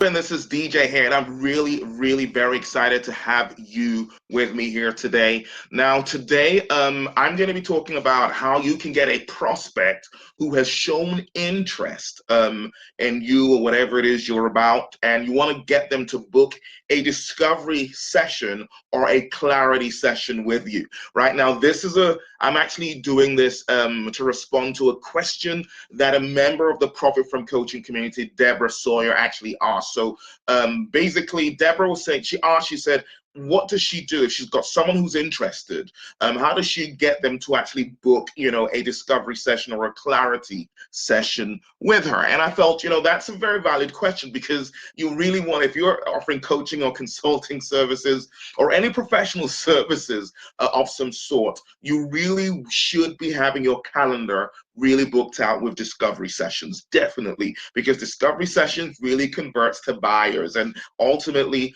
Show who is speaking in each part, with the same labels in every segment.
Speaker 1: And this is DJ here, and I'm really very excited to have you with me here today. Now, today, I'm going to be talking about how you can get a prospect who has shown interest in you or whatever it is you're about, and you want to get them to book a discovery session or a clarity session with you. Right now, I'm actually doing this to respond to a question that a member of the Profit from Coaching community, Deborah Sawyerr, actually asked. So basically, Deborah was saying, she said, what does she do if she's got someone who's interested? How does she get them to actually book, a discovery session or a clarity session with her? And I felt, that's a very valid question, because you really want, if you're offering coaching or consulting services or any professional services of some sort, you really should be having your calendar really booked out with discovery sessions, definitely, because discovery sessions really converts to buyers, and ultimately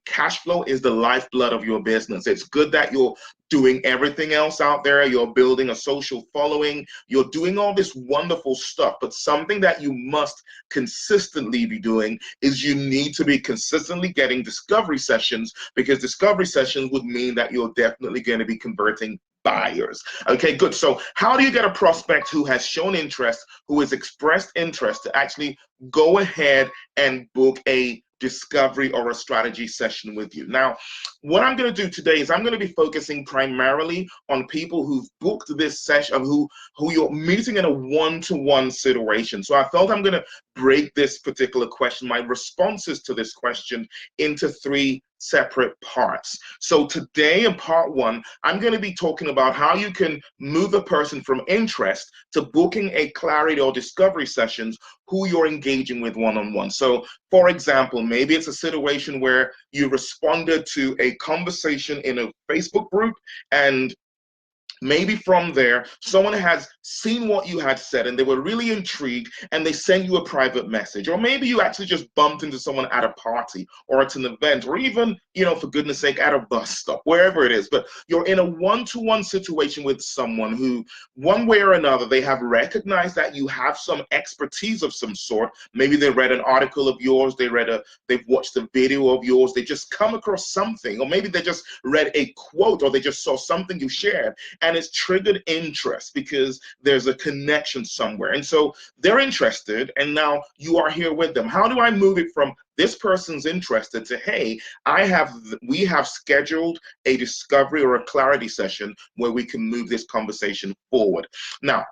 Speaker 1: cash flow is the lifeblood of your business. It's good that you're doing everything else out there, you're building a social following, you're doing all this wonderful stuff, but something that you must consistently be doing is you need to be consistently getting discovery sessions, because discovery sessions would mean that you're definitely going to be converting buyers. Okay, good. So how do you get a prospect who has shown interest, who has expressed interest, to actually go ahead and book a discovery or a strategy session with you? Now, what I'm going to do today is I'm going to be focusing primarily on people who've booked this session, who you're meeting in a one-to-one situation. So I felt I'm going to break this particular question, my responses to this question, into three separate parts. So today in part one, I'm going to be talking about how you can move a person from interest to booking a clarity or discovery sessions who you're engaging with one-on-one. So for example, maybe it's a situation where you responded to a conversation in a Facebook group, and maybe from there, someone has seen what you had said and they were really intrigued, and they send you a private message. Or maybe you actually just bumped into someone at a party or at an event, or even, for goodness sake, at a bus stop, wherever it is. But you're in a one-to-one situation with someone who, one way or another, they have recognized that you have some expertise of some sort. Maybe they read an article of yours, they've watched a video of yours, they just come across something, or maybe they just read a quote, or they just saw something you shared, and it's triggered interest because there's a connection somewhere. And so they're interested, and now you are here with them. How do I move it from this person's interested to, hey, we have scheduled a discovery or a clarity session where we can move this conversation forward? Now,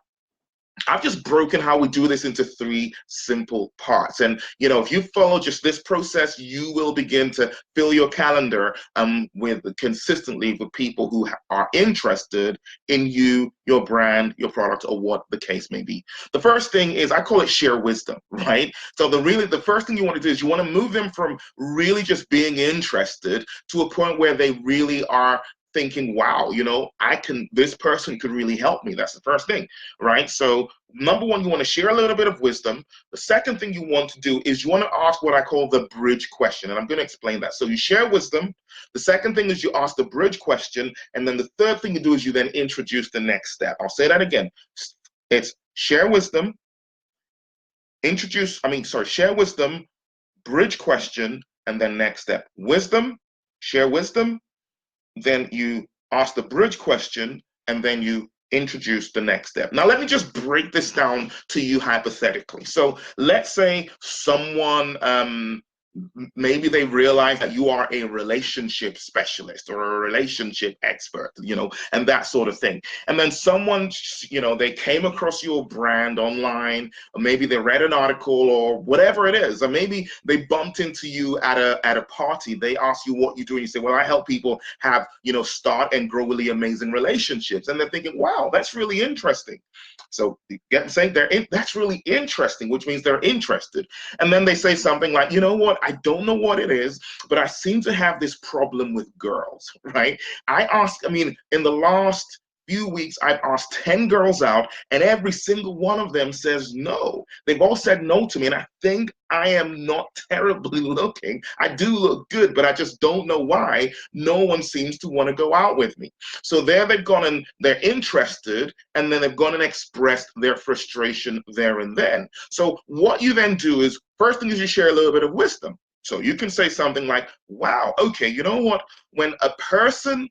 Speaker 1: I've just broken how we do this into three simple parts. And, if you follow just this process, you will begin to fill your calendar consistently with people who are interested in you, your brand, your product, or what the case may be. The first thing is, I call it share wisdom, right? So the first thing you want to do is you want to move them from really just being interested to a point where they really are thinking, wow, this person could really help me. That's the first thing, right? So number one, you want to share a little bit of wisdom. The second thing you want to do is you want to ask what I call the bridge question, and I'm going to explain that. So you share wisdom. The second thing is you ask the bridge question, and then the third thing you do is you then introduce the next step. I'll say that again. It's share wisdom, share wisdom, bridge question, and then next step. Wisdom, share wisdom, then you ask the bridge question, and then you introduce the next step. Now, let me just break this down to you hypothetically. So let's say someone, maybe they realize that you are a relationship specialist or a relationship expert, and that sort of thing. And then someone, they came across your brand online, or maybe they read an article or whatever it is, or maybe they bumped into you at a party. They ask you what you do, and you say, well, I help people have, start and grow really amazing relationships. And they're thinking, wow, that's really interesting. So you get what I'm saying? That's really interesting, which means they're interested. And then they say something like, you know what? I don't know what it is, but I seem to have this problem with girls, right? In the last few weeks, I've asked 10 girls out, and every single one of them says no. They've all said no to me, and I think I am not terribly looking. I do look good, but I just don't know why no one seems to want to go out with me. So there they've gone and they're interested, and then they've gone and expressed their frustration there and then. So what you then do is, first thing is you share a little bit of wisdom. So you can say something like, wow, okay, you know what? When a person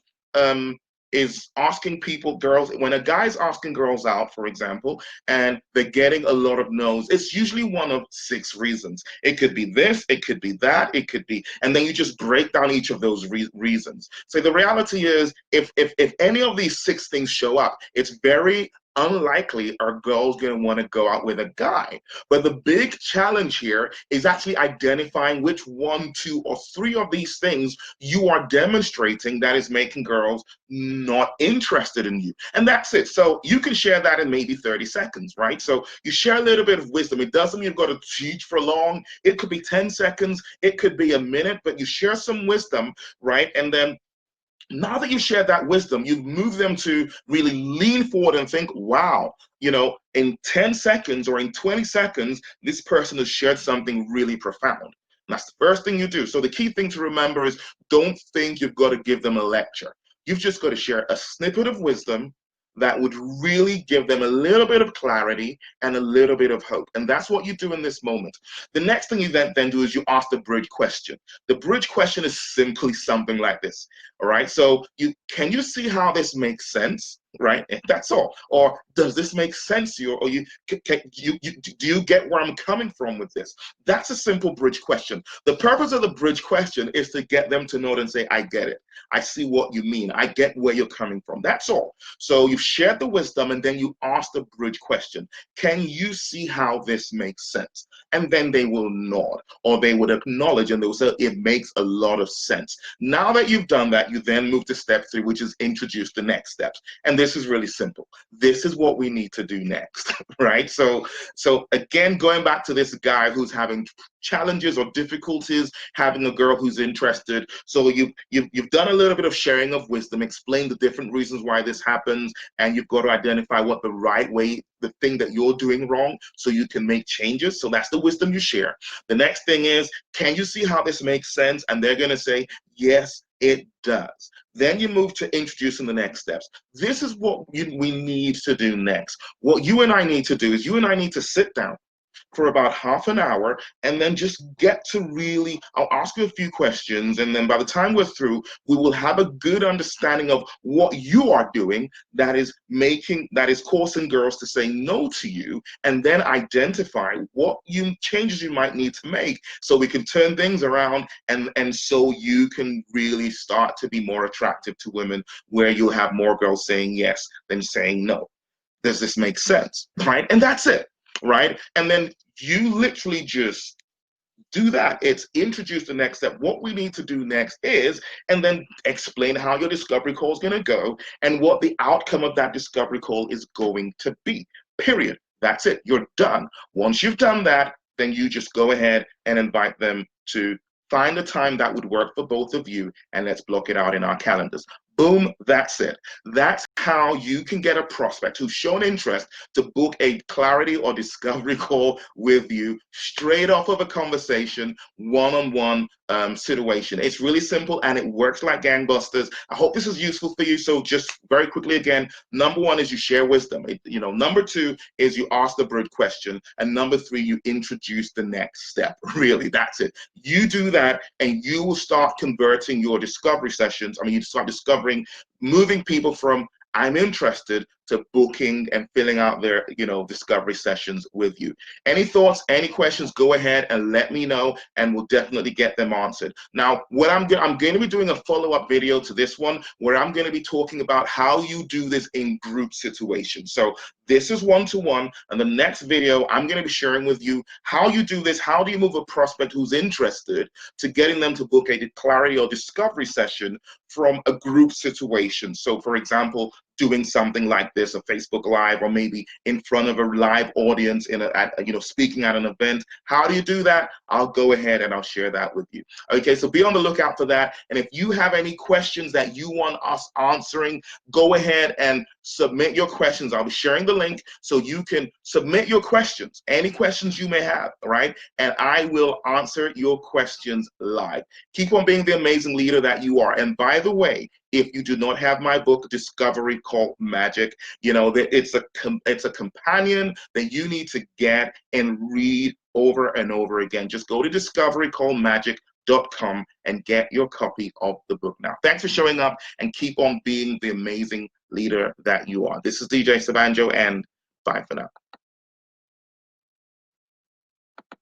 Speaker 1: is asking people, girls, when a guy's asking girls out, for example, and they're getting a lot of no's, it's usually one of 6 reasons. It could be this, it could be that, it could be, and then you just break down each of those reasons. So the reality is, if any of these 6 things show up, it's very unlikely are girls going to want to go out with a guy. But the big challenge here is actually identifying which 1, 2, or 3 of these things you are demonstrating that is making girls not interested in you. And that's it. So you can share that in maybe 30 seconds, right? So you share a little bit of wisdom. It doesn't mean you've got to teach for long. It could be 10 seconds. It could be a minute, but you share some wisdom, right? And then now that you've shared that wisdom, you've moved them to really lean forward and think, wow, in 10 seconds or in 20 seconds, this person has shared something really profound. And that's the first thing you do. So the key thing to remember is, don't think you've got to give them a lecture. You've just got to share a snippet of wisdom that would really give them a little bit of clarity and a little bit of hope. And that's what you do in this moment. The next thing you then do is you ask the bridge question. The bridge question is simply something like this. All right. So can you see how this makes sense? Right. That's all. Or does this make sense to you? Or do you get where I'm coming from with this? That's a simple bridge question. The purpose of the bridge question is to get them to know and say, I get it. I see what you mean. I get where you're coming from. That's all. So you've shared the wisdom, and then you ask the bridge question. Can you see how this makes sense? And then they will nod, or they would acknowledge, and they will say, it makes a lot of sense. Now that you've done that, you then move to step 3, which is introduce the next steps. And this is really simple. This is what we need to do next, right? So again, going back to this guy who's having challenges or difficulties having a girl who's interested. So you've done a little bit of sharing of wisdom, explain the different reasons why this happens, and you've got to identify what the right way, the thing that you're doing wrong, so you can make changes. So that's the wisdom you share. The next thing is, can you see how this makes sense? And they're going to say, yes, it does. Then you move to introducing the next steps. This is what we need to do next. What you and I need to do is, you and I need to sit down for about half an hour, and then just get to really, I'll ask you a few questions, and then by the time we're through, we will have a good understanding of what you are doing that is causing girls to say no to you, and then identify what changes you might need to make so we can turn things around, and so you can really start to be more attractive to women, where you'll have more girls saying yes than saying no. Does this make sense? Right? And that's it. Right? And then you literally just do that. It's introduce the next step. What we need to do next is, and then explain how your discovery call is going to go and what the outcome of that discovery call is going to be. Period. That's it. You're done. Once you've done that, then you just go ahead and invite them to find a time that would work for both of you, and let's block it out in our calendars. Boom, that's it. That's how you can get a prospect who's shown interest to book a clarity or discovery call with you straight off of a conversation, one-on-one situation. It's really simple, and it works like gangbusters. I hope this is useful for you. So just very quickly again, number 1 is you share wisdom. Number 2 is you ask the bridge question, and number 3, you introduce the next step. Really, that's it. You do that, and you will start converting your discovery sessions. You start discovering, moving people from I'm interested to booking and filling out their discovery sessions with you. Any thoughts, any questions, go ahead and let me know, and we'll definitely get them answered. Now, what I'm going to be doing a follow-up video to this one, where I'm going to be talking about how you do this in group situations. So this is one-to-one, and the next video I'm going to be sharing with you how you do this. How do you move a prospect who's interested to getting them to book a clarity or discovery session from a group situation? So for example, doing something like this, a Facebook Live, or maybe in front of a live audience speaking at an event. How do you do that? I'll go ahead and I'll share that with you. Okay, so be on the lookout for that. And if you have any questions that you want us answering, go ahead and submit your questions. I'll be sharing the link so you can submit your questions, any questions you may have, right? And I will answer your questions live. Keep on being the amazing leader that you are. And by the way, if you do not have my book, Discovery Called Magic, it's a companion that you need to get and read over and over again. Just go to discoverycalledmagic.com and get your copy of the book now. Thanks for showing up, and keep on being the amazing leader that you are. This is DJ Sabanjo, and bye for now.